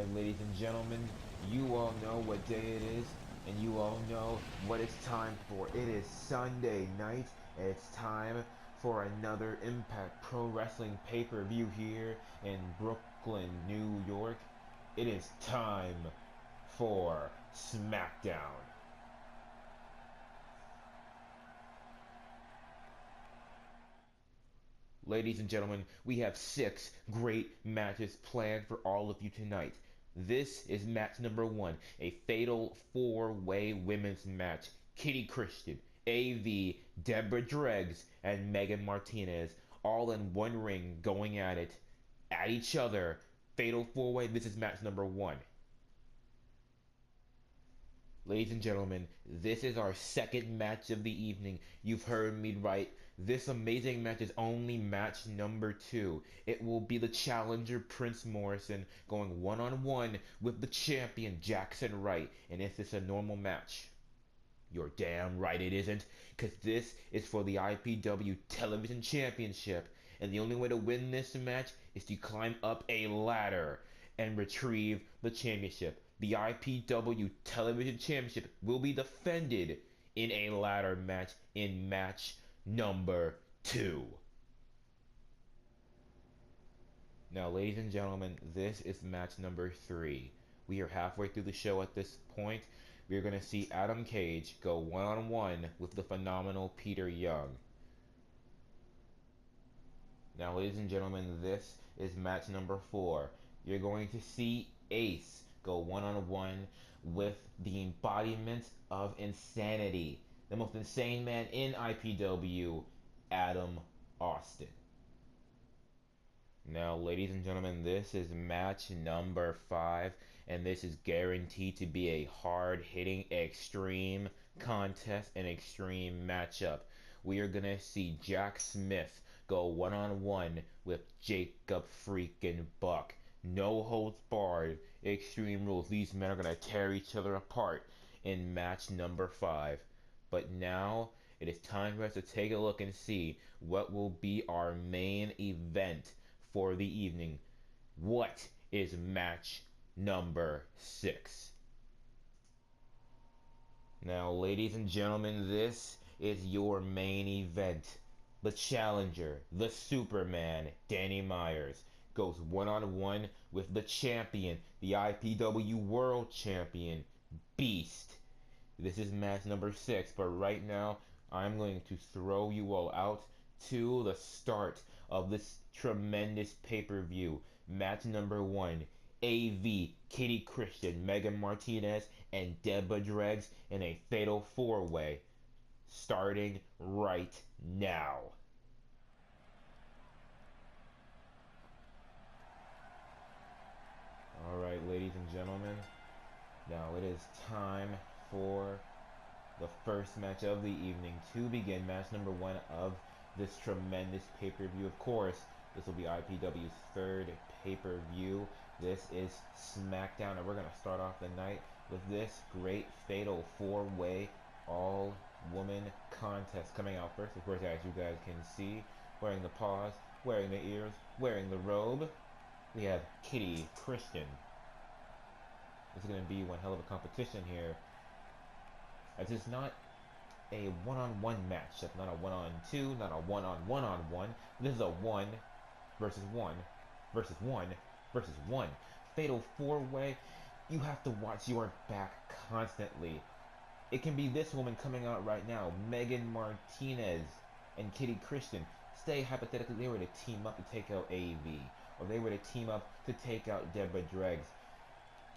Alright, ladies and gentlemen, you all know what day it is, and you all know what it's time for. It is Sunday night, and it's time for another Impact Pro Wrestling pay-per-view here in Brooklyn, New York. It is time for SmackDown. Ladies and gentlemen, we have 6 great matches planned for all of you tonight. This is match number 1, a fatal 4-way women's match. Kitty Christian, AV, Deborah Dreggs, and Megan Martinez all in one ring going at it, at each other. Fatal 4-way, this is match number 1. Ladies and gentlemen, this is our second match of the evening. You've heard me right. This amazing match is only match number 2. It will be the challenger Prince Morrison going one-on-one with the champion Jackson Wright. And is this a normal match? You're damn right it isn't, because this is for the IPW Television Championship. And the only way to win this match is to climb up a ladder and retrieve the championship. The IPW Television Championship will be defended in a ladder match in match number 2. Now, ladies and gentlemen, this is match number 3. We are halfway through the show at this point. We are going to see Adam Cage go one-on-one with the phenomenal Peter Young. Now, ladies and gentlemen, this is match number 4. You're going to see Ace go one-on-one with the embodiment of insanity, the most insane man in IPW, Adam Austin. Now, ladies and gentlemen, this is match number 5, and this is guaranteed to be a hard-hitting, extreme contest and extreme matchup. We are going to see Jack Smith go one-on-one with Jacob freaking Buck. No holds barred, extreme rules. These men are going to tear each other apart in match number 5. But now, it is time for us to take a look and see what will be our main event for the evening. What is match number 6? Now, ladies and gentlemen, this is your main event. The challenger, the Superman, Danny Myers, goes one-on-one with the champion, the IPW World Champion, Beast. This is match number 6, but right now, I'm going to throw you all out to the start of this tremendous pay-per-view. Match number 1, AV, Kitty Christian, Megan Martinez, and Deborah Dreggs in a fatal 4-way, starting right now. Alright, ladies and gentlemen, now it is time for the first match of the evening to begin. Match number 1 of this tremendous pay-per-view. Of course, this will be IPW's 3rd pay-per-view. This is SmackDown, and we're going to start off the night with this great fatal 4-way all-woman contest. Coming out first, of course, as you guys can see, wearing the paws, wearing the ears, wearing the robe, we have Kitty Christian. This is going to be one hell of a competition here, as it's not a one-on-one match. That's not a one-on-2, not a one-on-one-on-one. This is a 1 versus 1 versus 1 versus 1. Fatal 4-way. You have to watch your back constantly. It can be this woman coming out right now, Megan Martinez and Kitty Christian. Say hypothetically they were to team up to take out AV, or they were to team up to take out Deborah Dreggs.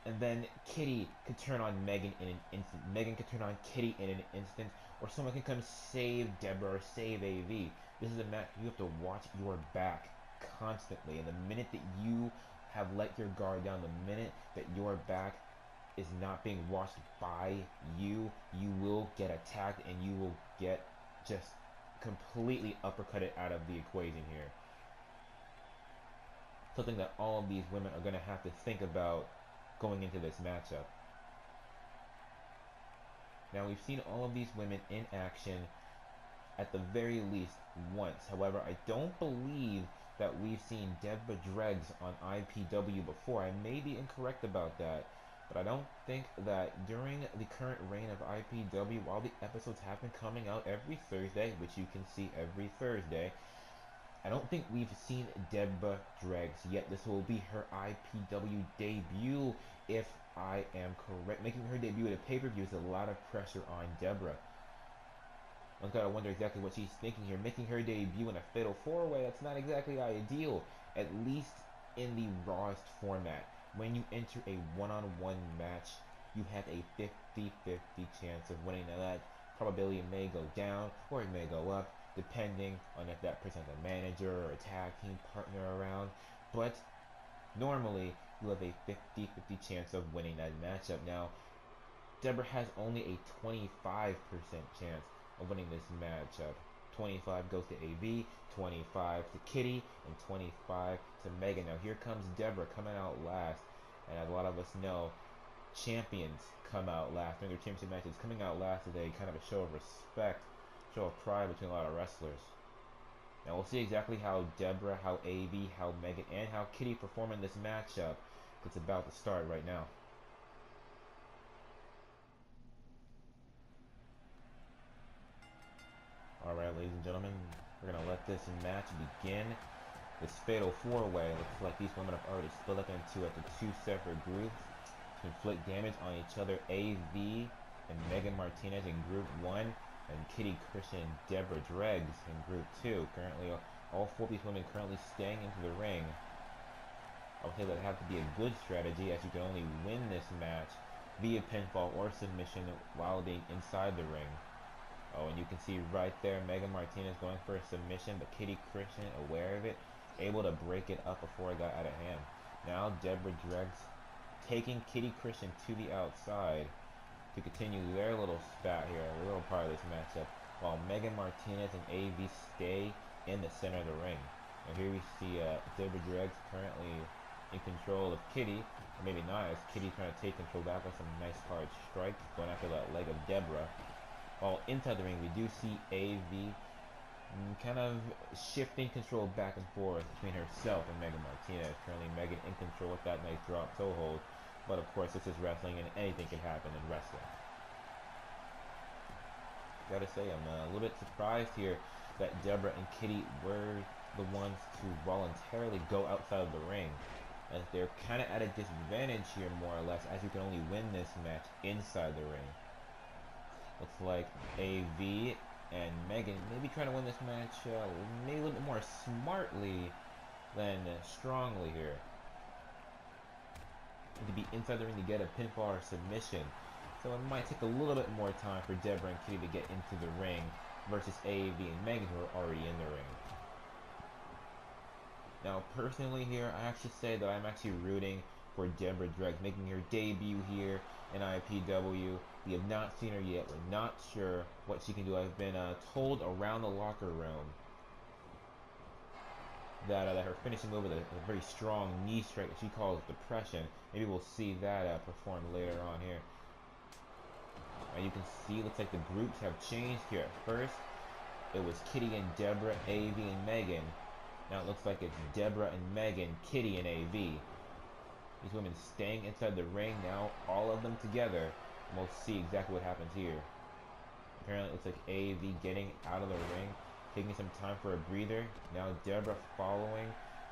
And then Kitty could turn on Megan in an instant. Megan could turn on Kitty in an instant. Or someone can come save Deborah or save AV. This is a match you have to watch your back constantly. And the minute that you have let your guard down, the minute that your back is not being watched by you, you will get attacked and you will get just completely uppercutted out of the equation here. Something that all of these women are going to have to think about going into this matchup. Now, we've seen all of these women in action at the very least once. However, I don't believe that we've seen Deborah Dregs on IPW before. I may be incorrect about that, but I don't think that during the current reign of IPW, while the episodes have been coming out every Thursday, which you can see every Thursday, I don't think we've seen Deborah Dregs yet. This will be her IPW debut, if I am correct. Making her debut at a pay-per-view is a lot of pressure on Deborah. I've got to wonder exactly what she's thinking here. Making her debut in a Fatal 4-Way, that's not exactly ideal, at least in the Rawest format. When you enter a one-on-one match, you have a 50-50 chance of winning. Now that probability may go down or it may go up, depending on if that person's a manager or a tag team partner around. But normally, you have a 50-50 chance of winning that matchup. Now, Deborah has only a 25% chance of winning this matchup. 25 goes to AV, 25 to Kitty, and 25 to Megan. Now here comes Deborah coming out last. And as a lot of us know, champions come out last during their championship matches. Coming out last is a kind of a show of respect, show of pride between a lot of wrestlers. Now we'll see exactly how Deborah, how AV, how Megan, and how Kitty perform in this matchup. It's about to start right now. Alright, ladies and gentlemen, we're going to let this match begin. This Fatal 4-Way looks like these women have already split up into two separate groups to inflict damage on each other. AV and Megan Martinez in Group 1, and Kitty Christian and Deborah Dregs in Group 2. Currently, all four of these women currently staying into the ring. I would say that would have to be a good strategy, as you can only win this match via pinfall or submission while being inside the ring. Oh, and you can see right there, Megan Martinez going for a submission, but Kitty Christian, aware of it, able to break it up before it got out of hand. Now Deborah Dregs taking Kitty Christian to the outside to continue their little spat here, a little part of this matchup, while Megan Martinez and AV stay in the center of the ring. And here we see Deborah Dregs currently in control of Kitty, or maybe not, as Kitty trying to take control back with some nice hard strikes, going after that leg of Deborah. While inside the ring, we do see AV kind of shifting control back and forth between herself and Megan Martinez. Currently, Megan in control with that nice drop toe hold. But of course, this is wrestling, and anything can happen in wrestling. Gotta say, I'm a little bit surprised here that Deborah and Kitty were the ones to voluntarily go outside of the ring, as they're kind of at a disadvantage here, more or less, as you can only win this match inside the ring. Looks like AV and Megan maybe trying to win this match maybe a little bit more smartly than strongly here. To be inside the ring to get a pinfall or submission. So it might take a little bit more time for Deborah and Kitty to get into the ring versus AV and Megan, who are already in the ring. Now personally here, I have to say that I'm actually rooting for Deborah Dregs, making her debut here in IPW. We have not seen her yet. We're not sure what she can do. I've been told around the locker room that her finishing move with a very strong knee strike that she calls depression. Maybe we'll see that performed later on here. And you can see, looks like the groups have changed here. At first, it was Kitty and Deborah, AV and Megan. Now it looks like it's Deborah and Megan, Kitty and AV. These women staying inside the ring now, all of them together. And we'll see exactly what happens here. Apparently it looks like AV getting out of the ring, taking some time for a breather. Now Deborah following,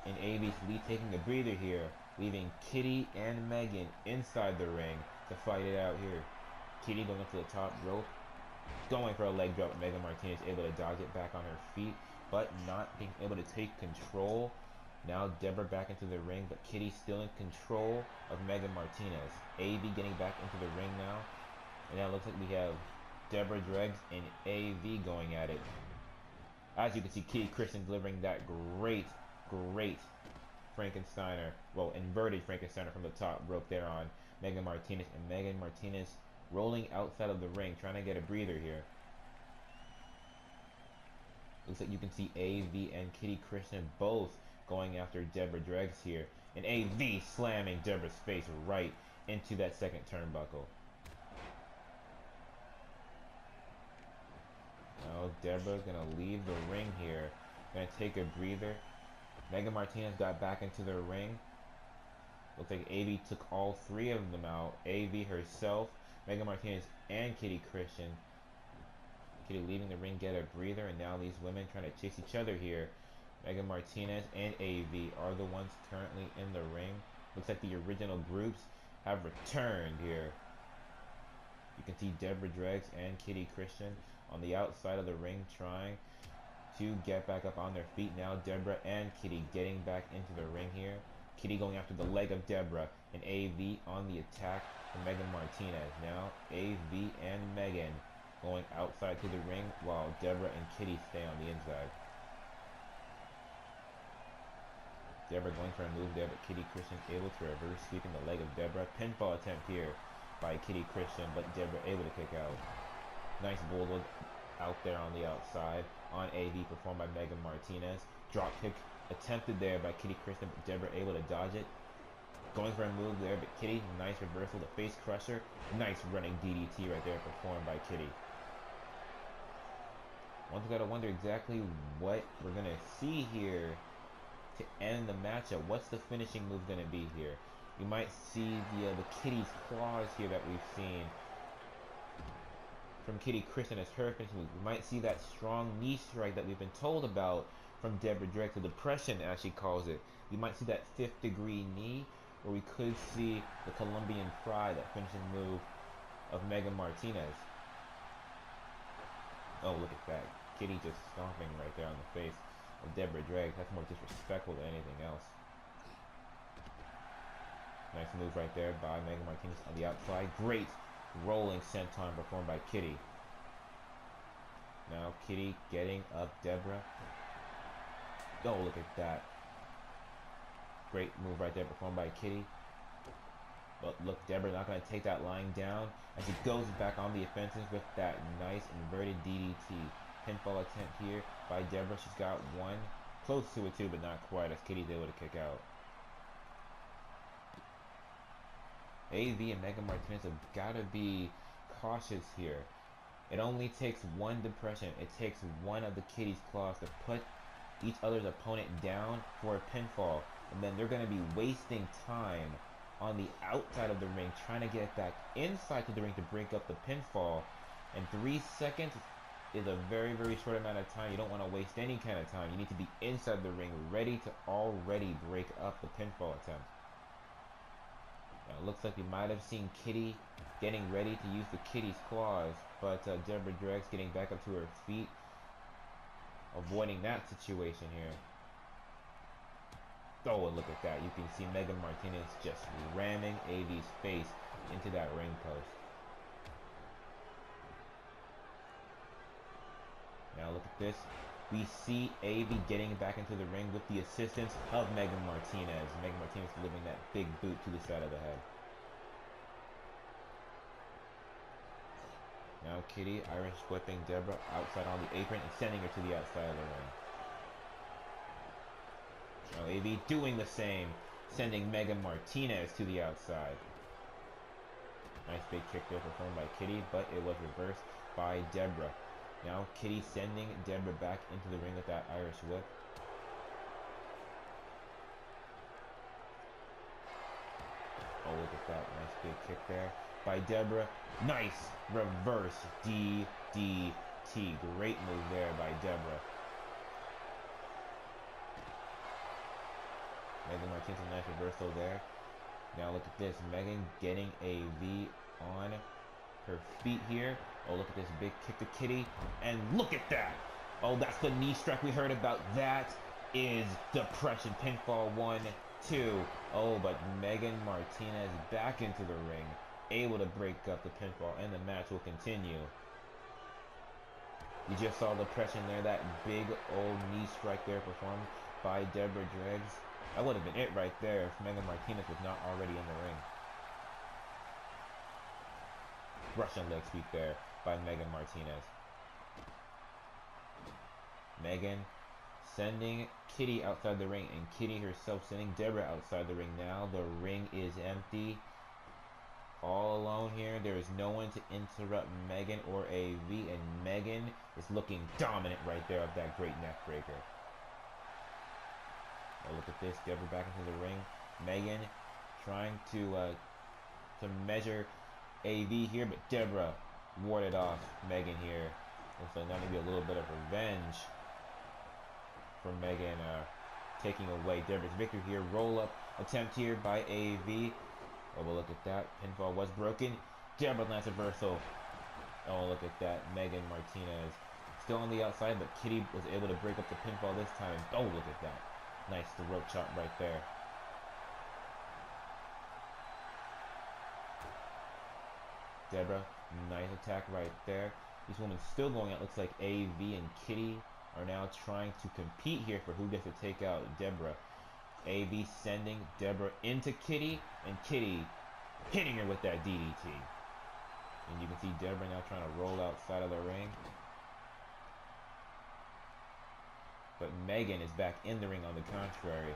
and AV's lead taking a breather here, leaving Kitty and Megan inside the ring to fight it out here. Kitty going up to the top rope, going for a leg drop. Megan Martinez able to dodge it back on her feet, but not being able to take control. Now Deborah back into the ring, but Kitty still in control of Megan Martinez. AV getting back into the ring now. And now it looks like we have Deborah Dregs and AV going at it. As you can see, Kitty Christian delivering that great Frankensteiner, well, inverted Frankensteiner from the top rope there on Megan Martinez. And Megan Martinez rolling outside of the ring, trying to get a breather here. Looks like you can see AV and Kitty Christian both going after Deborah Dregs here. And AV slamming Deborah's face right into that second turnbuckle. Now Deborah's gonna leave the ring here. Gonna take a breather. Megan Martinez got back into the ring. Looks like AV took all three of them out. AV herself, Megan Martinez, and Kitty Christian. Kitty leaving the ring, get a breather, and now these women trying to chase each other here. Megan Martinez and AV are the ones currently in the ring. Looks like the original groups have returned here. You can see Deborah Dregs and Kitty Christian on the outside of the ring trying to get back up on their feet. Now Deborah and Kitty getting back into the ring here. Kitty going after the leg of Deborah, and AV on the attack for Megan Martinez. Now AV and Megan going outside to the ring while Deborah and Kitty stay on the inside. Deborah going for a move there, but Kitty Christian able to reverse sweeping the leg of Deborah. Pinfall attempt here by Kitty Christian, but Deborah able to kick out. Nice bulldog out there on the outside on AV performed by Megan Martinez. Drop kick attempted there by Kitty Christian, but Deborah able to dodge it. Going for a move there, but Kitty, nice reversal, the face crusher. Nice running DDT right there performed by Kitty. Once we gotta wonder exactly what we're gonna see here to end the matchup. What's the finishing move gonna be here? You might see the Kitty's claws here that we've seen from Kitty Christian as her finishing move. We might see that strong knee strike that we've been told about from Deborah Drake, the depression as she calls it. You might see that 5th degree knee, or we could see the Colombian Pride, that finishing move of Megan Martinez. Oh, look at that. Kitty just stomping right there on the face of Deborah Drake. That's more disrespectful than anything else. Nice move right there by Megan Martinez on the outside. Great rolling senton performed by Kitty. Now Kitty getting up Deborah. Oh, look at that. Great move right there performed by Kitty. But look, Deborah not going to take that lying down as she goes back on the offensive with that nice inverted DDT. Pinfall attempt here by Deborah. She's got one. Close to it too, but not quite, as Kitty's able to kick out. AV and Megan Martinez have got to be cautious here. It only takes one depression. It takes one of the Kitty's claws to put each other's opponent down for a pinfall. And then they're going to be wasting time on the outside of the ring trying to get back inside to the ring to break up the pinfall. And 3 seconds is a very, very short amount of time. You don't want to waste any kind of time. You need to be inside the ring, ready to already break up the pinfall attempt. Now, it looks like we might have seen Kitty getting ready to use the Kitty's claws, but Deborah Dregs getting back up to her feet, avoiding that situation here. Oh, and look at that. You can see Megan Martinez just ramming AV's face into that ring post. Now look at this. We see AV getting back into the ring with the assistance of Megan Martinez. Megan Martinez delivering that big boot to the side of the head. Now Kitty Irish whipping Deborah outside on the apron and sending her to the outside of the ring. Now AV doing the same, sending Megan Martinez to the outside. Nice big kick there performed by Kitty, but it was reversed by Deborah. Now Kitty sending Deborah back into the ring with that Irish whip. Oh, look at that nice big kick there by Deborah. Nice reverse DDT. Great move there by Deborah. Megan Martinez, nice reversal there. Now look at this. Megan getting a V on her feet here. Oh, look at this big kick to Kitty. And look at that. Oh, that's the knee strike we heard about. That is depression. Pinfall 1, 2. Oh, but Megan Martinez back into the ring, able to break up the pinfall, and the match will continue. You just saw the depression there. That big old knee strike there performed by Deborah Dregs. That would have been it right there if Megan Martinez was not already in the ring. Russian leg sweep there by Megan Martinez. Megan sending Kitty outside the ring, and Kitty herself sending Deborah outside the ring. Now the ring is empty. All alone here. There is no one to interrupt Megan or AV, and Megan is looking dominant right there with that great neck breaker. Oh, look at this. Deborah back into the ring. Megan trying to measure AV here, but Deborah warded off Megan here. Looks like now maybe a little bit of revenge from Megan taking away Deborah's victory here. Roll up attempt here by AV. Oh, well, look at that. Pinfall was broken. Deborah lands reversal. Oh, look at that. Megan Martinez still on the outside, but Kitty was able to break up the pinfall this time. Oh, look at that. Nice, the rope chop right there. Deborah, nice attack right there. These women still going out. Looks like AV and Kitty are now trying to compete here for who gets to take out Deborah. AV sending Deborah into Kitty, and Kitty hitting her with that DDT. And you can see Deborah now trying to roll outside of the ring. But Megan is back in the ring on the contrary.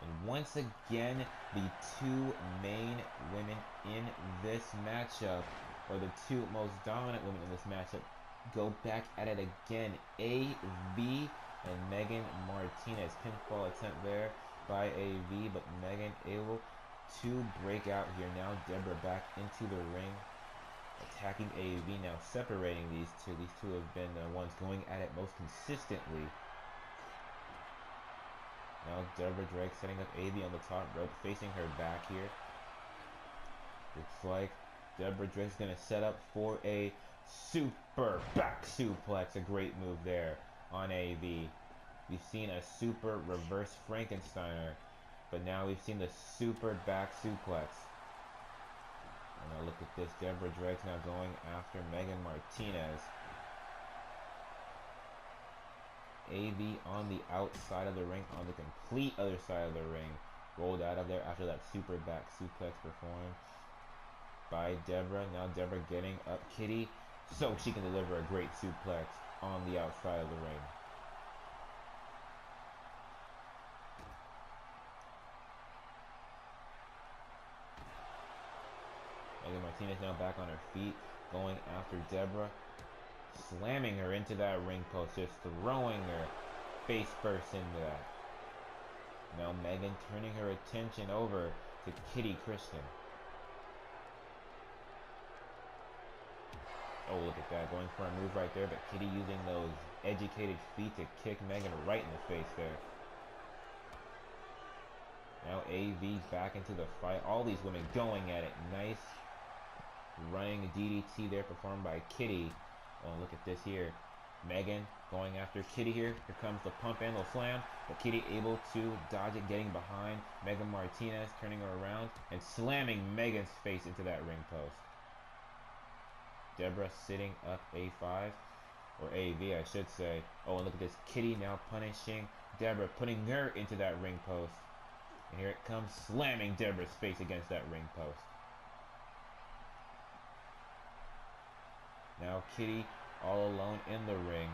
And once again, the two main women in this matchup, or the two most dominant women in this matchup, go back at it again. AV and Megan Martinez. Pinfall attempt there by AV, but Megan able to break out here. Now Deborah back into the ring, attacking AV, now separating these two. These two have been the ones going at it most consistently. Now Deborah Drake setting up AV on the top rope, facing her back here. Looks like Deborah Drake's going to set up for a super back suplex. A great move there on AV. We've seen a super reverse Frankensteiner, but now we've seen the super back suplex. And now look at this. Deborah Drake's now going after Megan Martinez. AV on the outside of the ring, on the complete other side of the ring. Rolled out of there after that super back suplex performed by Deborah. Now Deborah getting up Kitty so she can deliver a great suplex on the outside of the ring. Megan Martinez now back on her feet, going after Deborah, slamming her into that ring post, just throwing her face first into that. Now Megan turning her attention over to Kitty Christian. Oh, look at that, going for a move right there, but Kitty using those educated feet to kick Megan right in the face there. Now AV's back into the fight. All these women going at it. Nice running DDT there performed by Kitty. Oh, look at this here. Megan going after Kitty here. Here comes the pump handle slam, but Kitty able to dodge it, getting behind Megan Martinez, turning her around and slamming Megan's face into that ring post. Deborah sitting up A5, or AV I should say. Oh, and look at this. Kitty now punishing Deborah, putting her into that ring post. And here it comes, slamming Deborah's face against that ring post. Now Kitty all alone in the ring,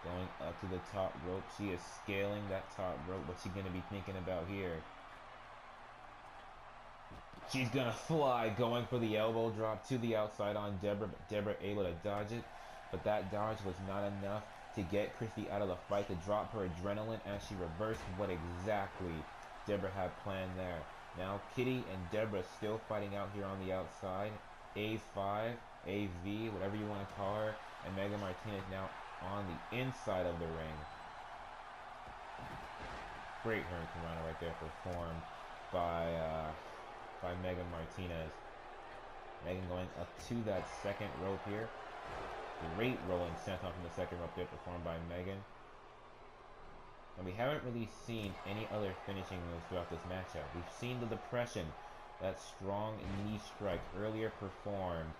going up to the top rope. She is scaling that top rope. What's she going to be thinking about here? She's going to fly, going for the elbow drop to the outside on Deborah, but Deborah able to dodge it. But that dodge was not enough to get Christy out of the fight, to drop her adrenaline as she reversed what exactly Deborah had planned there. Now Kitty and Deborah still fighting out here on the outside. A5, AV, whatever you want to call her, and Megan Martinez now on the inside of the ring. Great hurricanrana right there performed by Megan Martinez. Megan going up to that second rope here. Great rolling senton from the second rope there performed by Megan. And we haven't really seen any other finishing moves throughout this matchup. We've seen the depression, that strong knee strike earlier performed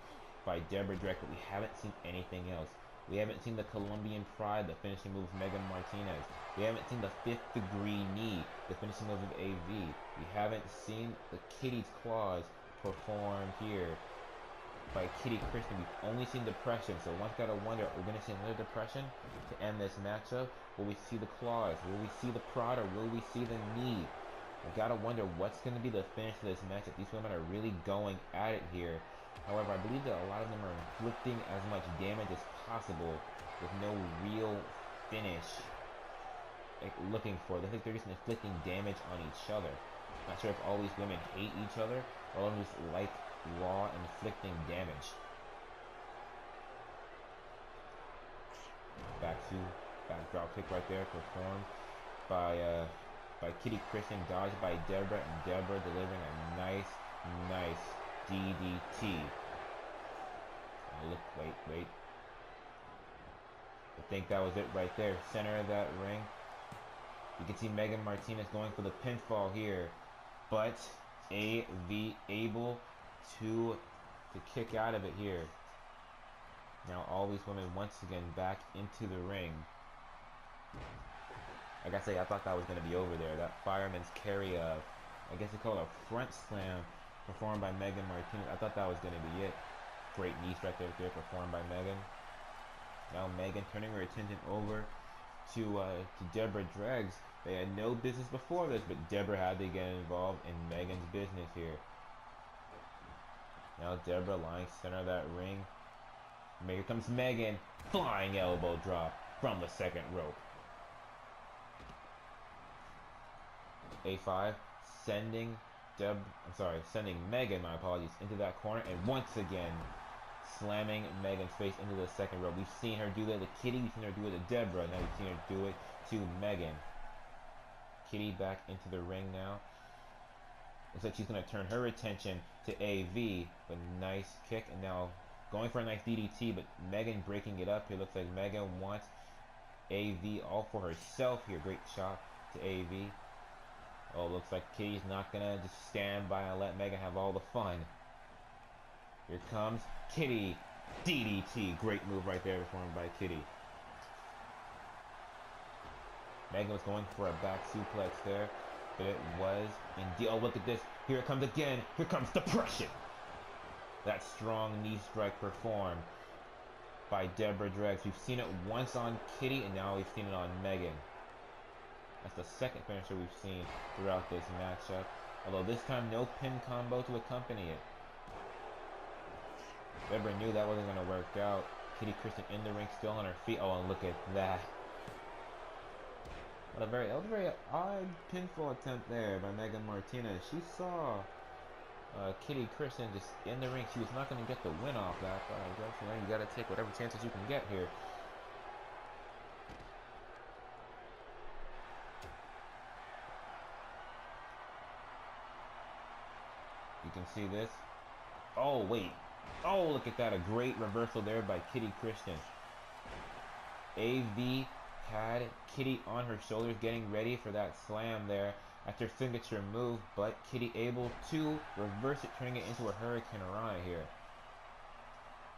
by Deborah Drake, but we haven't seen anything else. We haven't seen the Colombian Pride, the finishing move of Megan Martinez. We haven't seen the 5th degree knee, the finishing move of AV. We haven't seen the Kitty's claws performed here by Kitty Christian. We've only seen depression, so one's got to wonder, are we going to see another depression to end this matchup? Will we see the claws? Will we see the prod, or will we see the knee? We got to wonder what's going to be the finish of this matchup. These women are really going at it here. However, I believe that a lot of them are inflicting as much damage as possible with no real finish looking for. They think they're just inflicting damage on each other. Not sure if all these women hate each other or all of them just like raw inflicting damage. Backdrop kick right there, performed by Kitty Christian, dodged by Deborah, and Deborah delivering a nice DDT. Wait. I think that was it right there. Center of that ring. You can see Megan Martinez going for the pinfall here, but AV able to kick out of it here. Now all these women once again back into the ring. Like I say, I thought that was going to be over there. That fireman's carry, I guess they call it a front slam, performed by Megan Martinez. I thought that was going to be it. Great knee strike there performed by Megan. Now Megan turning her attention over to Deborah Dregs. They had no business before this, but Deborah had to get involved in Megan's business here. Now Deborah lying center of that ring. Here comes Megan, flying elbow drop from the second rope. A5 sending Megan, my apologies, into that corner, and once again slamming Megan's face into the second rope. We've seen her do that to Kitty, we've seen her do it to Deborah, now we've seen her do it to Megan. Kitty back into the ring now. Looks like she's going to turn her attention to AV, but nice kick, and now going for a nice DDT, but Megan breaking it up here. Looks like Megan wants AV all for herself here. Great shot to AV. Oh, looks like Kitty's not going to just stand by and let Megan have all the fun. Here comes Kitty. DDT. Great move right there performed by Kitty. Megan was going for a back suplex there, but it was indeed. Oh, look at this. Here it comes again. Here comes depression. That strong knee strike performed by Deborah Dregs. We've seen it once on Kitty, and now we've seen it on Megan. That's the second finisher we've seen throughout this matchup. Although this time, no pin combo to accompany it. Deborah knew that wasn't going to work out. Kitty Christian in the ring, still on her feet. Oh, and look at that. That was a very odd pinfall attempt there by Megan Martinez. She saw Kitty Christian just in the ring. She was not going to get the win off that, but I guess you got to take whatever chances you can get here. You can see this. Oh, wait. Oh, look at that. A great reversal there by Kitty Christian. AV had Kitty on her shoulders getting ready for that slam there at her signature move, but Kitty able to reverse it, turning it into a Hurricane Rana here.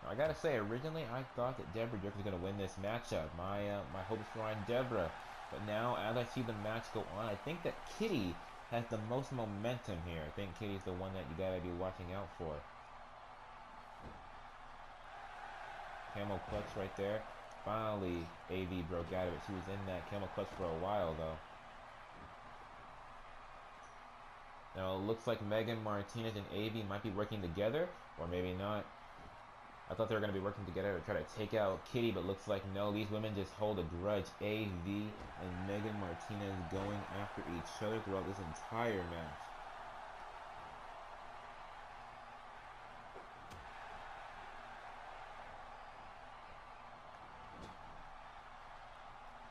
Now, I gotta say, originally I thought that Deborah Dregs was gonna win this matchup. My hopes were on Deborah, but now as I see the match go on, I think that Kitty has the most momentum here. I think Kitty's the one that you gotta be watching out for. Camel clutch right there. Finally, AV broke out of it. She was in that camel clutch for a while, though. Now, it looks like Megan Martinez and AV might be working together, or maybe not. I thought they were going to be working together to try to take out Kitty, but looks like no. These women just hold a grudge. AV and Megan Martinez going after each other throughout this entire match.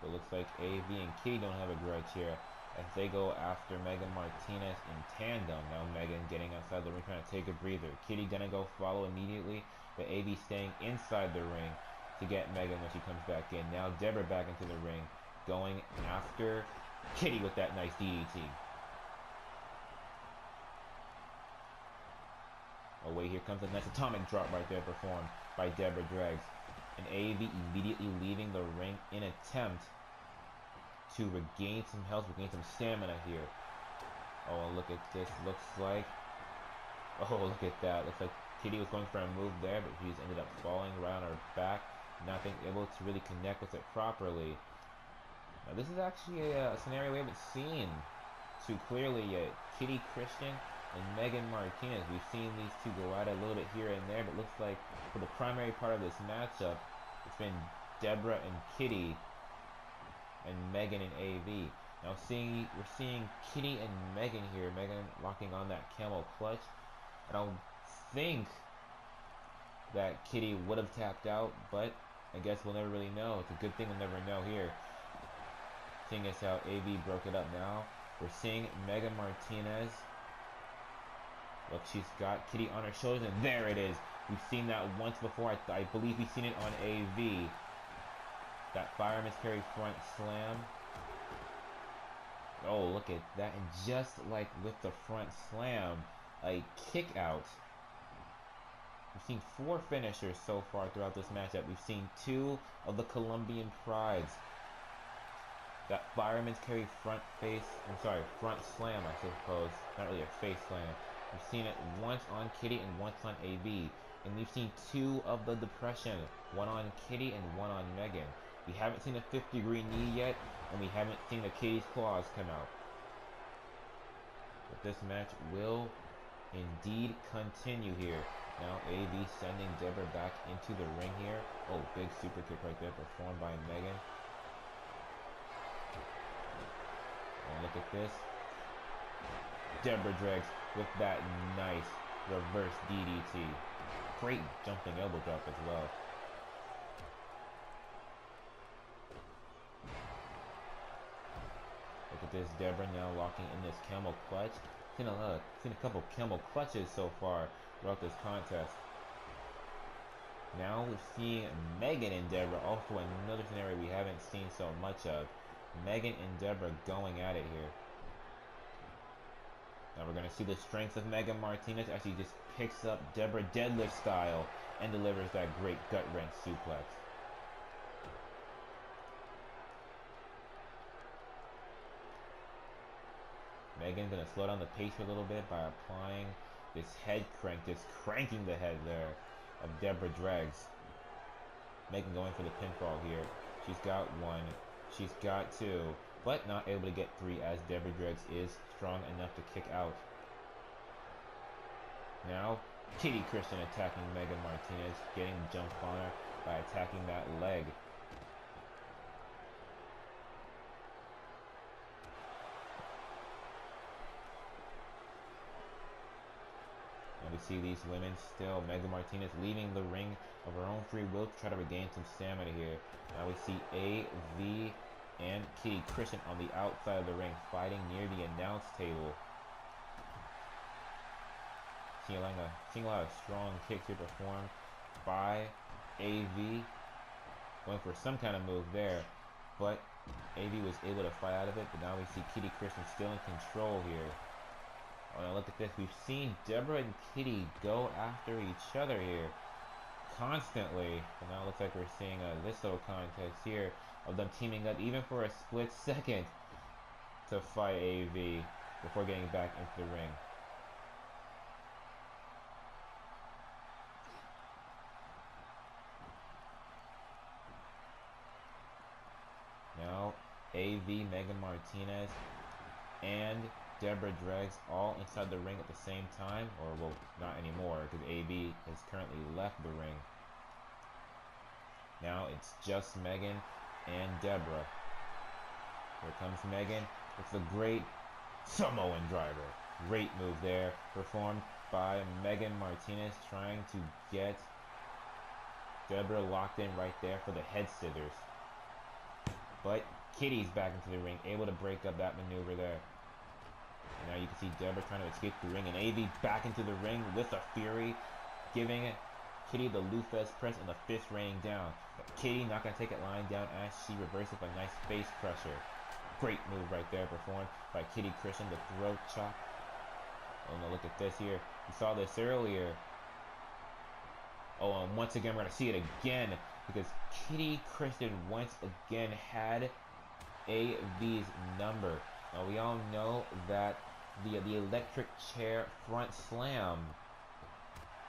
It looks like AV and Kitty don't have a grudge here as they go after Megan Martinez in tandem. Now Megan getting outside the ring trying to take a breather. Kitty gonna go follow immediately, but AV staying inside the ring to get Megan when she comes back in. Now Deborah back into the ring going after Kitty with that nice DDT. Oh wait, here comes a nice atomic drop right there performed by Deborah Dregs. And AV immediately leaving the ring in attempt to regain some health, regain some stamina here. Oh, and look at this. Looks like... Oh, look at that. Looks like Kitty was going for a move there, but she's ended up falling right on her back, not being able to really connect with it properly. Now, this is actually a scenario we haven't seen too clearly yet. Kitty Christian and Megan Martinez. We've seen these two go at it a little bit here and there, but looks like for the primary part of this matchup, it's been Deborah and Kitty. and Megan and AV. Now we're seeing Kitty and Megan here. Megan locking on that camel clutch. I don't think that Kitty would have tapped out, but I guess we'll never really know. It's a good thing we'll never know here. Seeing as how AV broke it up now. We're seeing Megan Martinez. Look, she's got Kitty on her shoulders, and there it is. We've seen that once before. I believe we've seen it on AV. That fireman's carry front slam. Oh, look at that. And just like with the front slam, a kick out. We've seen 4 finishers so far throughout this matchup. We've seen 2 of the Colombian prides. That fireman's carry front slam, I suppose. Not really a face slam. We've seen it once on Kitty and once on AV. And we've seen 2 of the depression. One on Kitty and one on Megan. We haven't seen a 50-degree knee yet, and we haven't seen the Kitty's claws come out. But this match will indeed continue here. Now AV sending Deborah back into the ring here. Oh, big super kick right there performed by Megan. And look at this. Deborah Dregs with that nice reverse DDT. Great jumping elbow drop as well. Look at this, Deborah now locking in this camel clutch. Seen a couple camel clutches so far throughout this contest. Now we're seeing Megan and Deborah, also another scenario we haven't seen so much of. Megan and Deborah going at it here. Now we're going to see the strength of Megan Martinez as she just picks up Deborah deadlift style and delivers that great gut-wrench suplex. Megan's going to slow down the pace a little bit by applying this head crank, just cranking the head there of Deborah Dregs. Megan going for the pinfall here. She's got 1, she's got 2, but not able to get 3 as Deborah Dregs is strong enough to kick out. Now, Kitty Christian attacking Megan Martinez, getting jump on her by attacking that leg. And we see these women still. Megan Martinez leaving the ring of her own free will to try to regain some stamina here. Now we see AV and Kitty Christian on the outside of the ring fighting near the announce table. Seeing a lot of strong kicks here performed by AV. Going for some kind of move there, but AV was able to fight out of it. But now we see Kitty Christian still in control here. Oh, now look at this. We've seen Deborah and Kitty go after each other here constantly. And now it looks like we're seeing this little contest here of them teaming up even for a split second to fight AV before getting back into the ring. Now AV, Megan Martinez, and Deborah Dregs all inside the ring at the same time, or well, not anymore because AV has currently left the ring. Now it's just Megan and Deborah. Here comes Megan with the great Samoan driver. Great move there, performed by Megan Martinez, trying to get Deborah locked in right there for the head scissors. But Kitty's back into the ring, able to break up that maneuver there. And now you can see Deborah trying to escape the ring, and AV back into the ring with a fury, giving Kitty the Lufes press and the fist raining down. But Kitty not going to take it lying down as she reverses with a nice face crusher. Great move right there performed by Kitty Christian, the throat chop. Oh no, look at this here. We saw this earlier. Oh, and once again we're going to see it again because Kitty Christian once again had AV's number. Now we all know that the electric chair front slam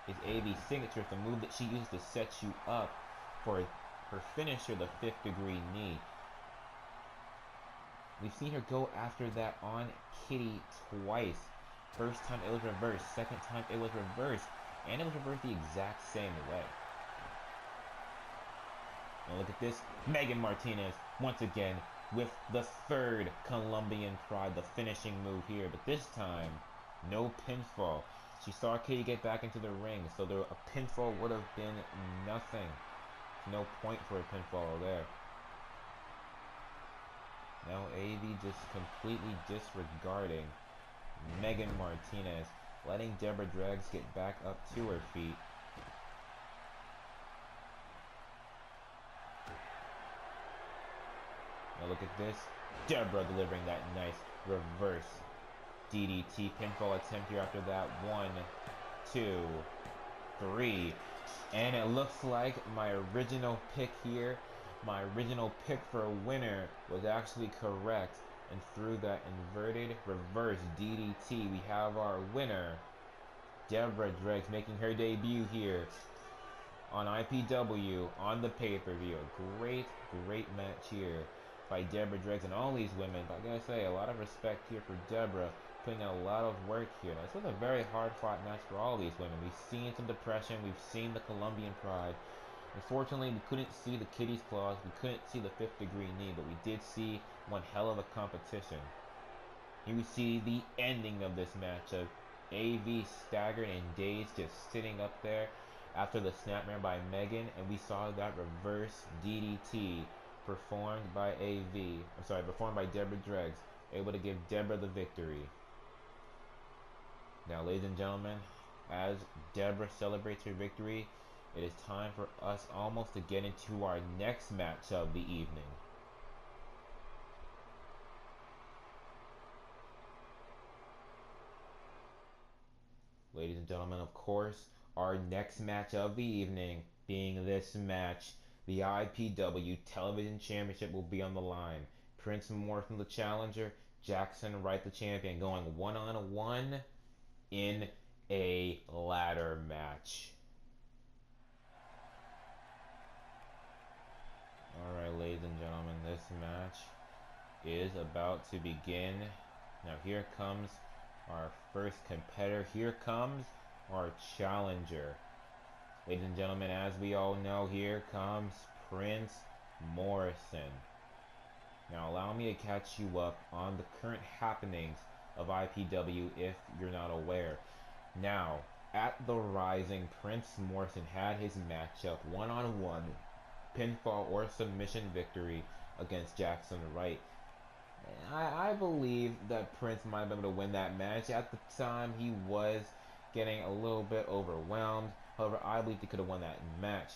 is AV's signature. It's the move that she uses to set you up for her finisher, the 5th degree knee. We've seen her go after that on Kitty twice. First time it was reversed, second time it was reversed, and it was reversed the exact same way. Now look at this, Megan Martinez once again with the third Colombian Pride, the finishing move here. But this time, no pinfall. She saw Katie get back into the ring, so a pinfall would have been nothing. No point for a pinfall there. Now AV just completely disregarding Megan Martinez, letting Deborah Dregs get back up to her feet. Now look at this. Deborah delivering that nice reverse DDT pinfall attempt here after that. 1, 2, 3. And it looks like my original pick here, my original pick for a winner was actually correct. And through that inverted reverse DDT, we have our winner, Deborah Dregs, making her debut here on IPW on the pay-per-view. A great match here by Deborah Dregs and all these women. But I gotta say, a lot of respect here for Deborah, putting in a lot of work here. This was a very hard-fought match for all these women. We've seen some depression. We've seen the Colombian Pride. Unfortunately, we couldn't see the Kitty's Claws. We couldn't see the 5th degree knee, but we did see one hell of a competition. Here we see the ending of this matchup. AV staggered and dazed, just sitting up there after the snapmare by Megan, and we saw that reverse DDT performed by performed by Deborah Dregs, able to give Deborah the victory. Now, ladies and gentlemen, as Deborah celebrates her victory, it is time for us almost to get into our next match of the evening. Ladies and gentlemen, of course, our next match of the evening being this match, the IPW Television Championship will be on the line. Prince Morrison, the challenger, Jackson Wright, the champion, going one-on-one in a ladder match. Alright, ladies and gentlemen, this match is about to begin. Now here comes our first competitor. Here comes our challenger. Ladies and gentlemen, as we all know, here comes Prince Morrison. Now allow me to catch you up on the current happenings of IPW if you're not aware. Now, at the Rising, Prince Morrison had his matchup one-on-one, pinfall or submission victory against Jackson Wright. I believe that Prince might have been able to win that match. At the time, he was getting a little bit overwhelmed. However, I believe he could have won that match.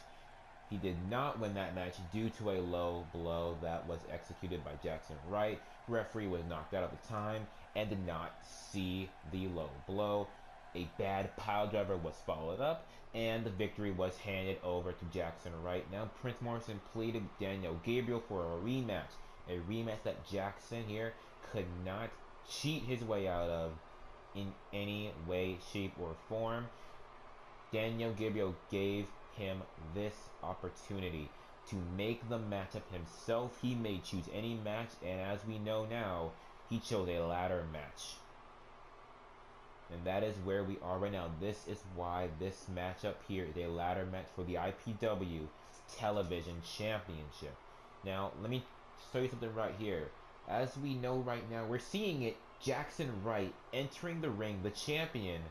He did not win that match due to a low blow that was executed by Jackson Wright. Referee was knocked out at the time and did not see the low blow. A bad pile driver was followed up, and the victory was handed over to Jackson Wright. Now Prince Morrison pleaded Daniel Gabriel for a rematch that Jackson here could not cheat his way out of in any way, shape, or form. Daniel Gabriel gave him this opportunity to make the matchup himself. He may choose any match, and as we know now, he chose a ladder match. And that is where we are right now. This is why this matchup here is a ladder match for the IPW Television Championship. Now, let me show you something right here. As we know right now, we're seeing it, Jackson Wright entering the ring, the champion,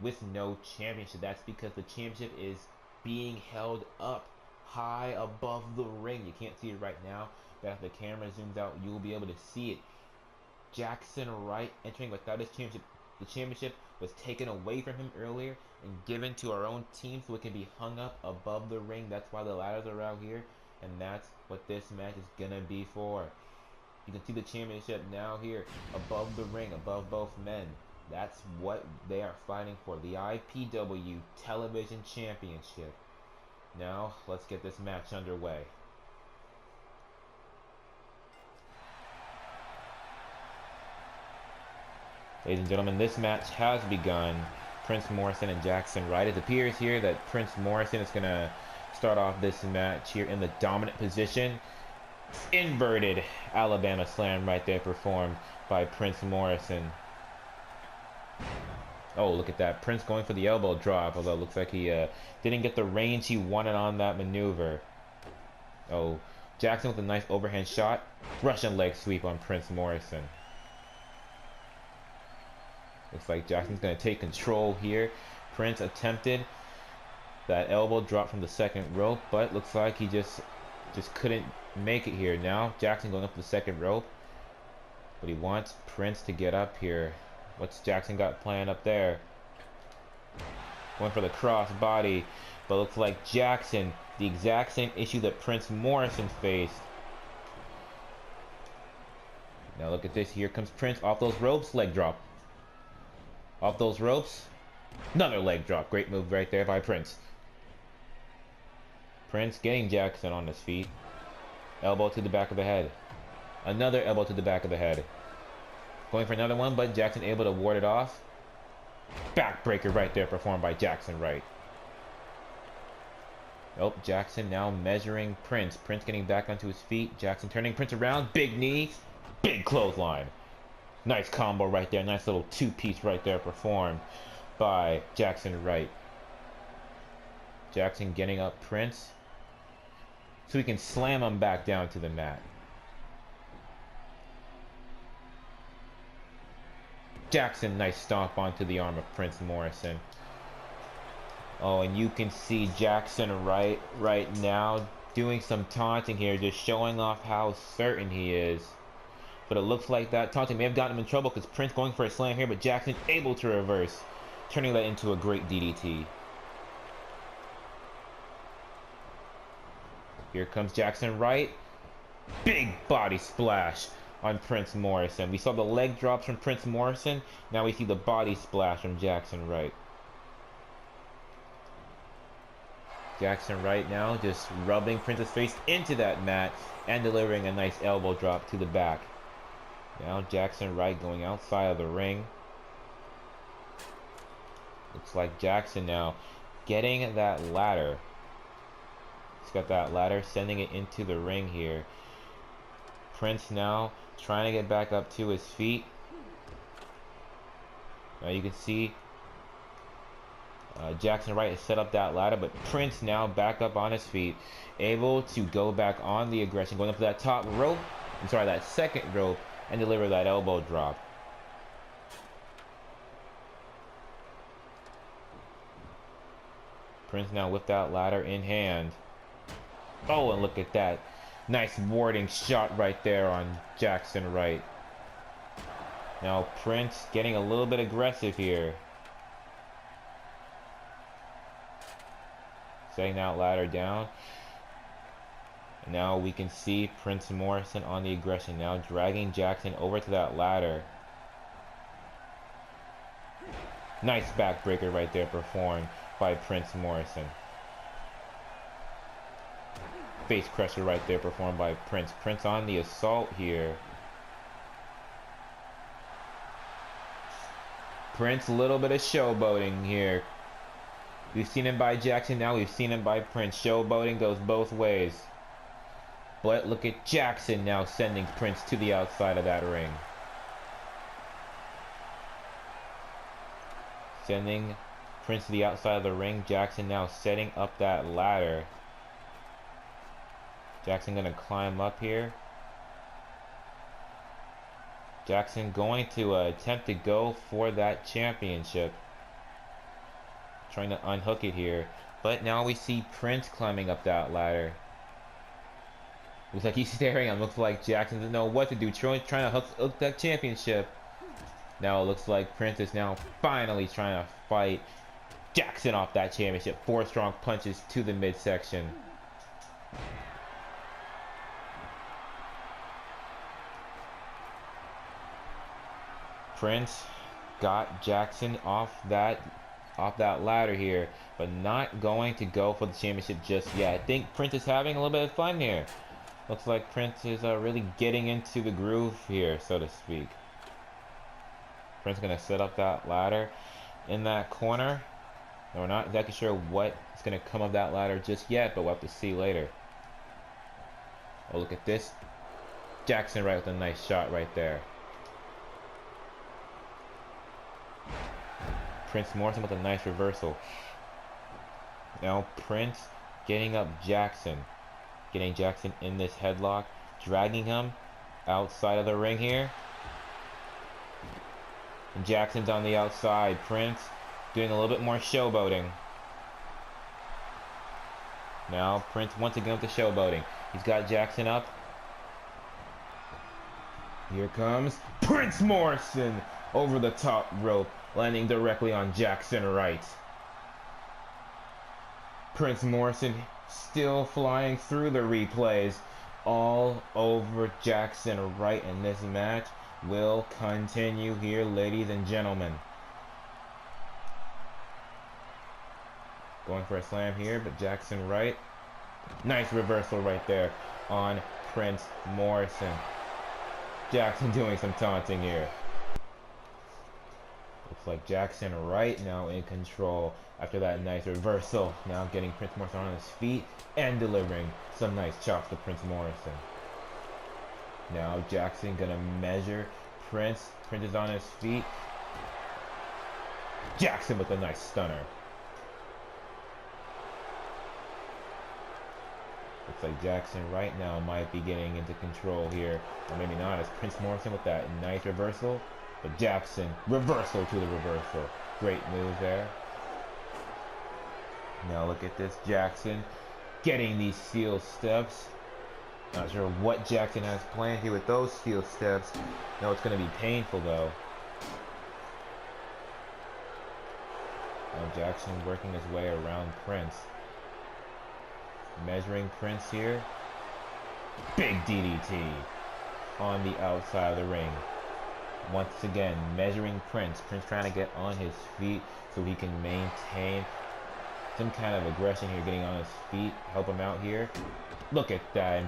with no championship. That's because the championship is being held up high above the ring. You can't see it right now, but if the camera zooms out, you'll be able to see it. Jackson Wright entering without his championship. The championship was taken away from him earlier and given to our own team so it can be hung up above the ring. That's why the ladders are out here, and that's what this match is gonna be for. You can see the championship now here above the ring, above both men. That's what they are fighting for, the IPW Television Championship. Now, let's get this match underway. Ladies and gentlemen, this match has begun. Prince Morrison and Jackson Wright. It appears here that Prince Morrison is going to start off this match here in the dominant position. Inverted Alabama Slam right there performed by Prince Morrison. Oh, look at that. Prince going for the elbow drop, although it looks like he didn't get the range he wanted on that maneuver. Oh, Jackson with a nice overhand shot. Russian leg sweep on Prince Morrison. Looks like Jackson's going to take control here. Prince attempted that elbow drop from the second rope, but looks like he just couldn't make it here. Now Jackson going up the second rope, but he wants Prince to get up here. What's Jackson got planned up there? Going for the cross body, but looks like Jackson, the exact same issue that Prince Morrison faced. Now look at this. Here comes Prince off those ropes. Leg drop. Off those ropes. Another leg drop. Great move right there by Prince. Prince getting Jackson on his feet. Elbow to the back of the head. Another elbow to the back of the head. Going for another one, but Jackson able to ward it off. Backbreaker right there performed by Jackson Wright. Oh, Jackson now measuring Prince. Prince getting back onto his feet. Jackson turning Prince around. Big knee. Big clothesline. Nice combo right there. Nice little two-piece right there performed by Jackson Wright. Jackson getting up Prince so he can slam him back down to the mat. Jackson, nice stomp onto the arm of Prince Morrison. Oh, and you can see Jackson Wright right now doing some taunting here, just showing off how certain he is. But it looks like that taunting may have gotten him in trouble because Prince going for a slam here, but Jackson able to reverse, turning that into a great DDT. Here comes Jackson Wright. Big body splash on Prince Morrison. We saw the leg drops from Prince Morrison. Now we see the body splash from Jackson Wright. Jackson Wright now just rubbing Prince's face into that mat and delivering a nice elbow drop to the back. Now Jackson Wright going outside of the ring. Looks like Jackson now getting that ladder. He's got that ladder, sending it into the ring here. Prince now trying to get back up to his feet. Now you can see Jackson Wright has set up that ladder, but Prince now back up on his feet, able to go back on the aggression, going up to that top rope, that second rope, and deliver that elbow drop. Prince now with that ladder in hand. Oh, and look at that. Nice warding shot right there on Jackson Wright. Now Prince getting a little bit aggressive here. Setting that ladder down. And now we can see Prince Morrison on the aggression. Now dragging Jackson over to that ladder. Nice backbreaker right there performed by Prince Morrison. Face crusher right there performed by Prince. Prince on the assault here. Prince, a little bit of showboating here. We've seen him by Jackson, now we've seen him by Prince. Showboating goes both ways. But look at Jackson now sending Prince to the outside of that ring. Sending Prince to the outside of the ring. Jackson now setting up that ladder. Jackson gonna climb up here. Jackson going to attempt to go for that championship. Trying to unhook it here. But now we see Prince climbing up that ladder. Looks like he's staring at him. Looks like Jackson doesn't know what to do. Trying to hook that championship. Now it looks like Prince is now finally trying to fight Jackson off that championship. 4 strong punches to the midsection. Prince got Jackson off that ladder here, but not going to go for the championship just yet. I think Prince is having a little bit of fun here. Looks like Prince is really getting into the groove here, so to speak. Prince gonna set up that ladder in that corner. And we're not exactly sure what is gonna come of that ladder just yet, but we'll have to see later. Oh, look at this. Jackson Wright with a nice shot right there. Prince Morrison with a nice reversal. Now Prince getting up Jackson. Getting Jackson in this headlock, dragging him outside of the ring here. And Jackson's on the outside. Prince doing a little bit more showboating. Now Prince once again with the showboating. He's got Jackson up. Here comes Prince Morrison over the top rope, landing directly on Jackson Wright. Prince Morrison still flying through the replays all over Jackson Wright, and this match will continue here, ladies and gentlemen. Going for a slam here, but Jackson Wright. Nice reversal right there on Prince Morrison. Jackson doing some taunting here. Looks like Jackson Wright now in control after that nice reversal. Now getting Prince Morrison on his feet and delivering some nice chops to Prince Morrison. Now Jackson gonna measure Prince. Prince is on his feet. Jackson with a nice stunner. Looks like Jackson right now might be getting into control here. Or maybe not, as Prince Morrison with that nice reversal. But Jackson, reversal to the reversal. Great move there. Now look at this, Jackson getting these steel steps. Not sure what Jackson has planned here with those steel steps. No, it's going to be painful though. Now Jackson working his way around Prince. Measuring Prince here. Big DDT on the outside of the ring. Once again, measuring Prince. Prince trying to get on his feet so he can maintain some kind of aggression here, getting on his feet. Help him out here. Look at that.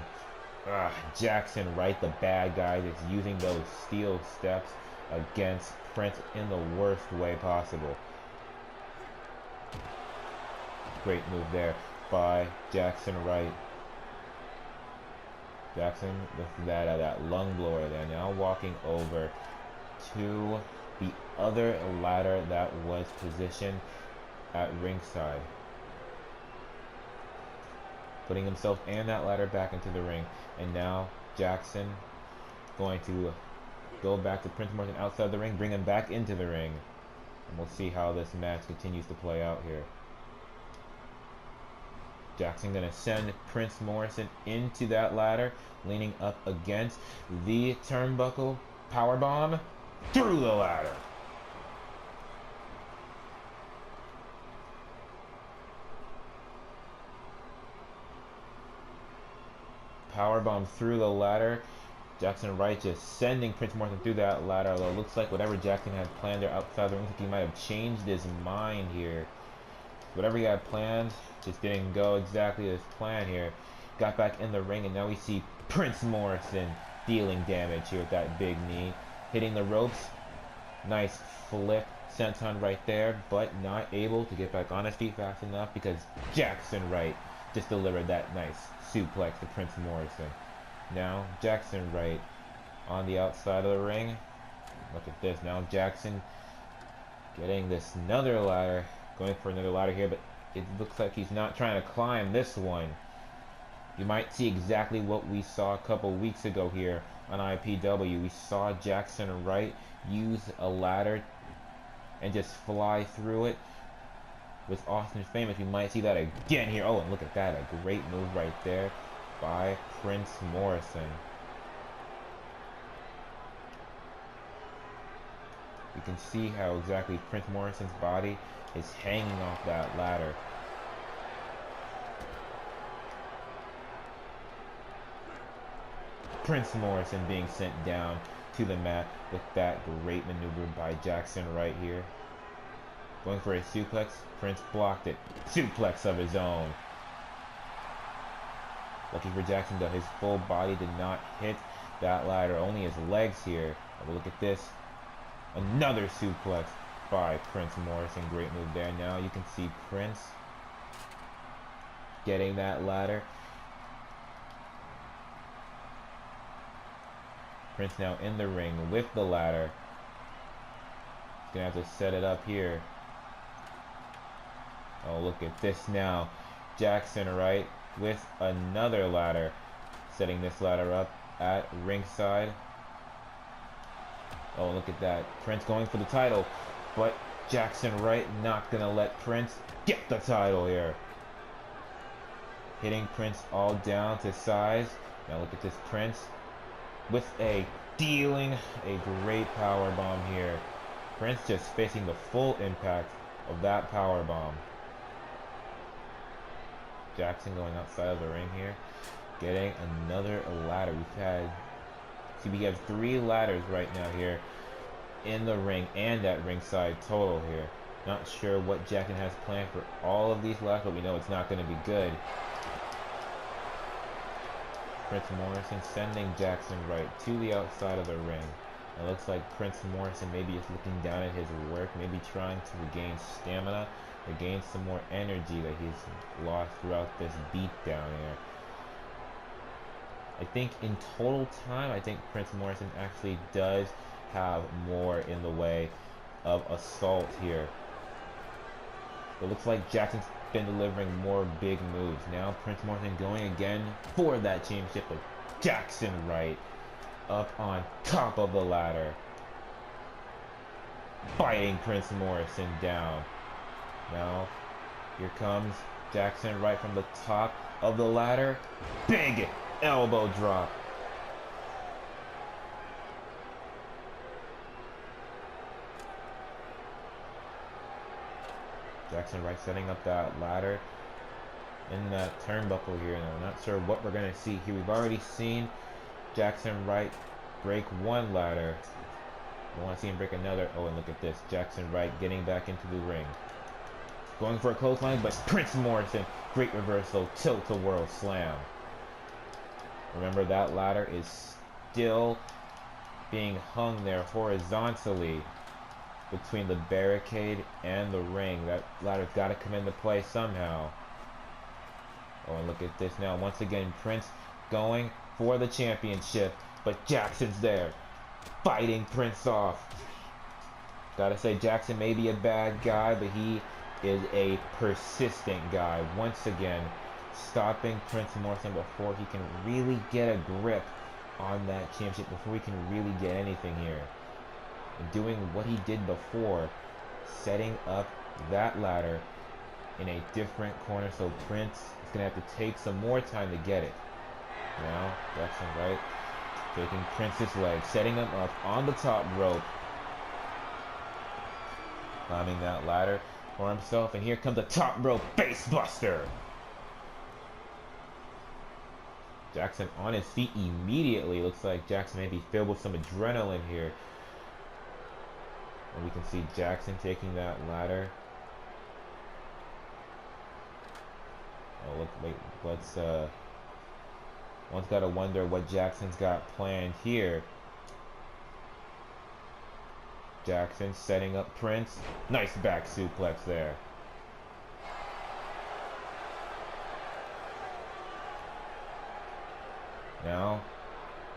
Jackson Wright, the bad guy, that's using those steel steps against Prince in the worst way possible. Great move there by Jackson Wright. Jackson with that lung blower there. Now walking over to the other ladder that was positioned at ringside. Putting himself and that ladder back into the ring. And now Jackson going to go back to Prince Morrison outside the ring, bring him back into the ring. And we'll see how this match continues to play out here. Jackson gonna send Prince Morrison into that ladder, leaning up against the turnbuckle. Powerbomb through the ladder. Powerbomb through the ladder. Jackson Wright just sending Prince Morrison through that ladder. Although it looks like whatever Jackson had planned there outside the ring, he might have changed his mind here. Whatever he had planned just didn't go exactly as planned here. Got back in the ring, and now we see Prince Morrison dealing damage here with that big knee. Hitting the ropes. Nice flip senton right there, but not able to get back on his feet fast enough because Jackson Wright just delivered that nice suplex to Prince Morrison. Now Jackson Wright on the outside of the ring. Look at this. Now Jackson getting this another ladder. Going for another ladder here, but it looks like he's not trying to climb this one. You might see exactly what we saw a couple weeks ago here on IPW. We saw Jackson Wright use a ladder and just fly through it with Austin Famous. We might see that again here. Oh, and look at that. A great move right there by Prince Morrison. You can see how exactly Prince Morrison's body is hanging off that ladder. Prince Morrison being sent down to the mat with that great maneuver by Jackson Wright here. Going for a suplex. Prince blocked it. Suplex of his own. Lucky for Jackson though, his full body did not hit that ladder. Only his legs here. But look at this. Another suplex by Prince Morrison. Great move there. Now you can see Prince getting that ladder. Prince now in the ring with the ladder. He's gonna have to set it up here. Oh, look at this now. Jackson Wright with another ladder. Setting this ladder up at ringside. Oh, look at that. Prince going for the title. But Jackson Wright not going to let Prince get the title here. Hitting Prince all down to size. Now look at this Prince with dealing a great power bomb here. Prince just facing the full impact of that power bomb. Jackson going outside of the ring here. Getting another ladder. We have 3 ladders right now here in the ring and at ringside total here. Not sure what Jackson has planned for all of these ladders, but we know it's not going to be good. Prince Morrison sending Jackson Wright to the outside of the ring. It looks like Prince Morrison maybe is looking down at his work, maybe trying to regain stamina, regain some more energy that he's lost throughout this beatdown here. I think in total time, I think Prince Morrison actually does have more in the way of assault here. It looks like Jackson's been delivering more big moves. Now Prince Morrison going again for that championship, but Jackson Wright up on top of the ladder. Biting Prince Morrison down. Now, here comes Jackson Wright from the top of the ladder. Big elbow drop. Jackson Wright setting up that ladder in that turnbuckle here. And I'm not sure what we're going to see here. We've already seen Jackson Wright break one ladder. I want to see him break another. Oh, and look at this. Jackson Wright getting back into the ring. Going for a clothesline, but Prince Morrison, great reversal, tilt-a-whirl slam. Remember, that ladder is still being hung there horizontally between the barricade and the ring. That ladder's got to come into play somehow. Oh, and look at this now. Once again, Prince going for the championship, but Jackson's there, fighting Prince off. Gotta say, Jackson may be a bad guy, but he is a persistent guy. Once again, stopping Prince Morrison before he can really get a grip on that championship, before he can really get anything here. And doing what he did before, setting up that ladder in a different corner, so Prince is going to have to take some more time to get it. Now, Jackson Wright taking Prince's leg, setting him up on the top rope, climbing that ladder for himself, and here comes the top rope face buster. Jackson on his feet immediately. Looks like Jackson may be filled with some adrenaline here. And we can see Jackson taking that ladder. Oh, look, wait, one's gotta wonder what Jackson's got planned here. Jackson setting up Prince. Nice back suplex there. Now,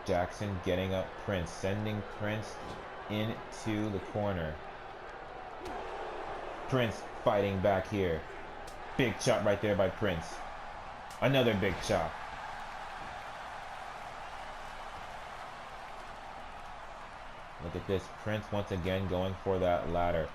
Jackson getting up Prince, sending Prince into the corner. Prince fighting back here. Big shot right there by Prince. Another big shot. Look at this. Prince once again going for that ladder.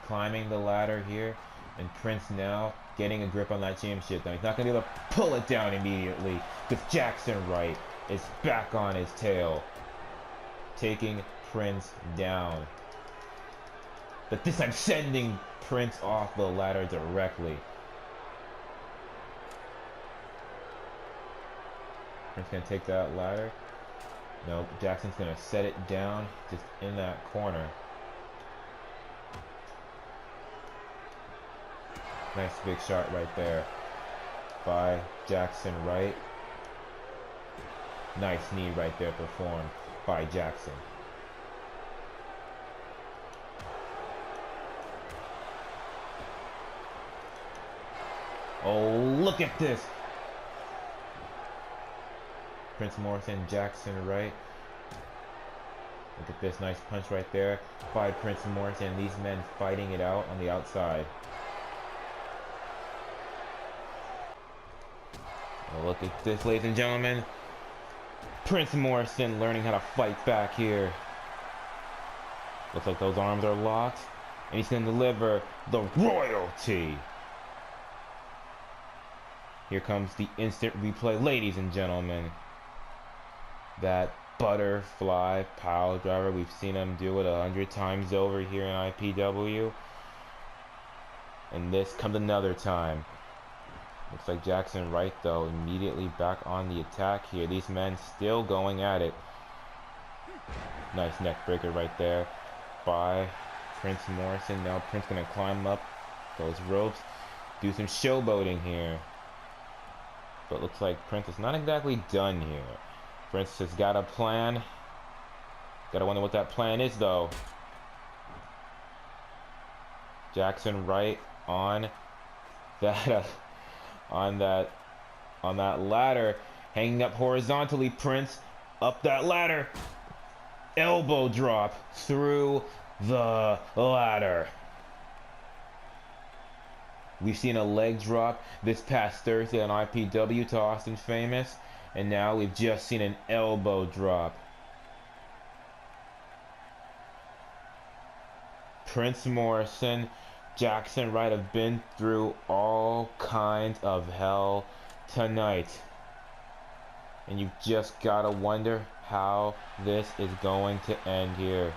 Climbing the ladder here. And Prince now getting a grip on that championship. Now he's not going to be able to pull it down immediately, because Jackson Wright is back on his tail, taking Prince down. But this time sending Prince off the ladder directly. Prince going to take that ladder. Nope, Jackson's going to set it down just in that corner. Nice big shot right there by Jackson Wright. Nice knee right there performed by Jackson. Oh, look at this. Prince Morrison, Jackson Wright. Look at this nice punch right there by Prince Morrison. These men fighting it out on the outside. Well, look at this, ladies and gentlemen. Prince Morrison learning how to fight back here. Looks like those arms are locked. And he's going to deliver the royalty. Here comes the instant replay, ladies and gentlemen. That butterfly pile driver, we've seen him do it 100 times over here in IPW. And this comes another time. Looks like Jackson Wright, though, immediately back on the attack here. These men still going at it. Nice neck breaker right there by Prince Morrison. Now Prince gonna climb up those ropes, do some showboating here. But looks like Prince is not exactly done here. Prince has got a plan. Gotta wonder what that plan is, though. Jackson Wright on that on that ladder, hanging up horizontally. Prince up that ladder. Elbow drop through the ladder. We've seen a leg drop this past Thursday on IPW to Austin Famous, and now we've just seen an elbow drop. Prince Morrison, Jackson Wright have been through all kinds of hell tonight. And you've just got to wonder how this is going to end here.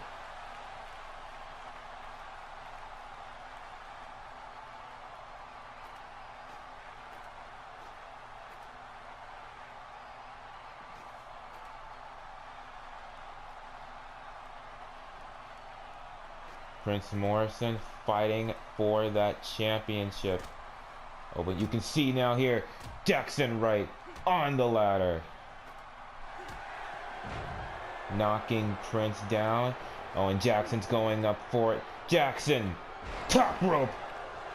Prince Morrison fighting for that championship. Oh, but you can see now here, Jackson Wright on the ladder. Knocking Prince down. Oh, and Jackson's going up for it. Jackson, top rope.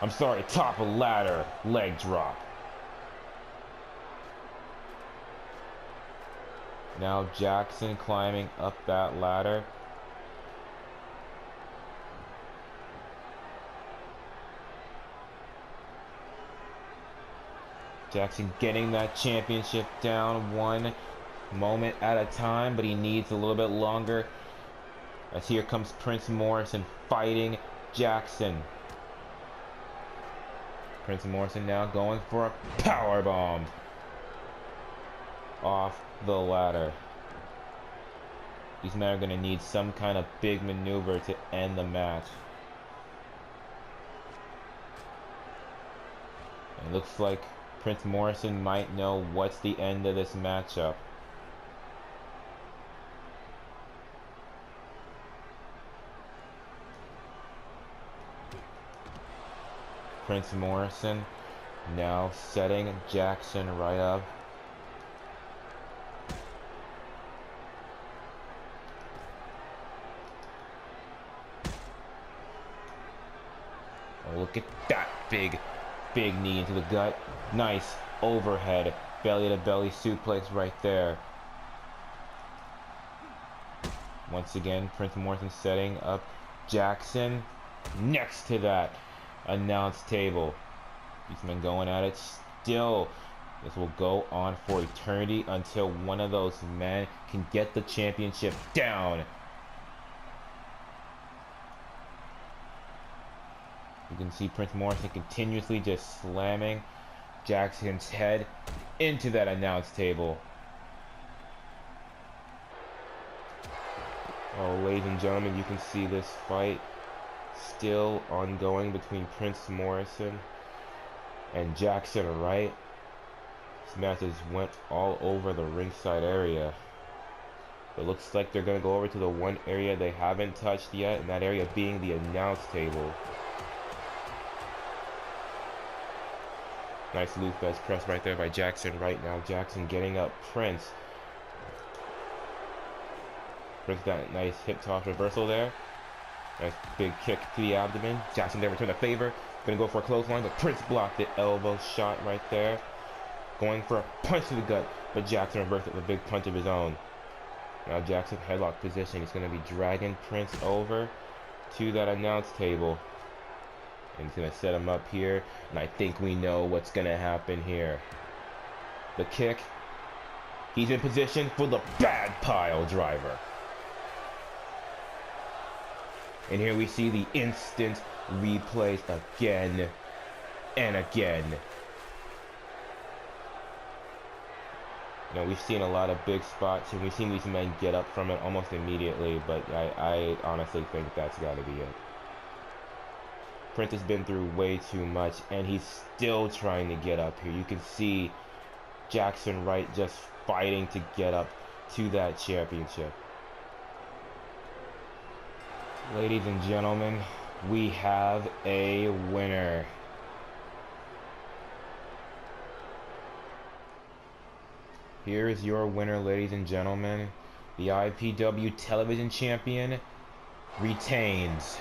I'm sorry, top ladder, leg drop. Now Jackson climbing up that ladder. Jackson getting that championship down one moment at a time, but he needs a little bit longer. As here comes Prince Morrison fighting Jackson. Prince Morrison now going for a power bomb off the ladder. These men are going to need some kind of big maneuver to end the match. It looks like Prince Morrison might know what's the end of this matchup. Prince Morrison now setting Jackson right up. Oh, look at that big knee into the gut. Nice overhead belly to belly suplex right there. Once again, Prince Morrison setting up Jackson next to that announce table. These men going at it still. This will go on for eternity until one of those men can get the championship down. You can see Prince Morrison continuously just slamming Jackson's head into that announce table. Oh, ladies and gentlemen, you can see this fight still ongoing between Prince Morrison and Jackson Wright. This match has went all over the ringside area. It looks like they're going to go over to the one area they haven't touched yet, and that area being the announce table. Nice loop best press right there by Jackson Wright. Now Jackson getting up Prince. Prince got a nice hip toss reversal there. Nice big kick to the abdomen. Jackson there return the favor. Gonna go for a clothesline, but Prince blocked the elbow shot right there. Going for a punch to the gut, but Jackson reversed it with a big punch of his own. Now Jackson headlock position. He's going to be dragging Prince over to that announce table. And he's going to set him up here. And I think we know what's going to happen here. The kick. He's in position for the bad pile driver. And here we see the instant replays again and again. You know, we've seen a lot of big spots, and we've seen these men get up from it almost immediately, but I honestly think that's got to be it. Prince has been through way too much, and he's still trying to get up here. You can see Jackson Wright just fighting to get up to that championship. Ladies and gentlemen, we have a winner. Here is your winner, ladies and gentlemen. The IPW Television Champion retains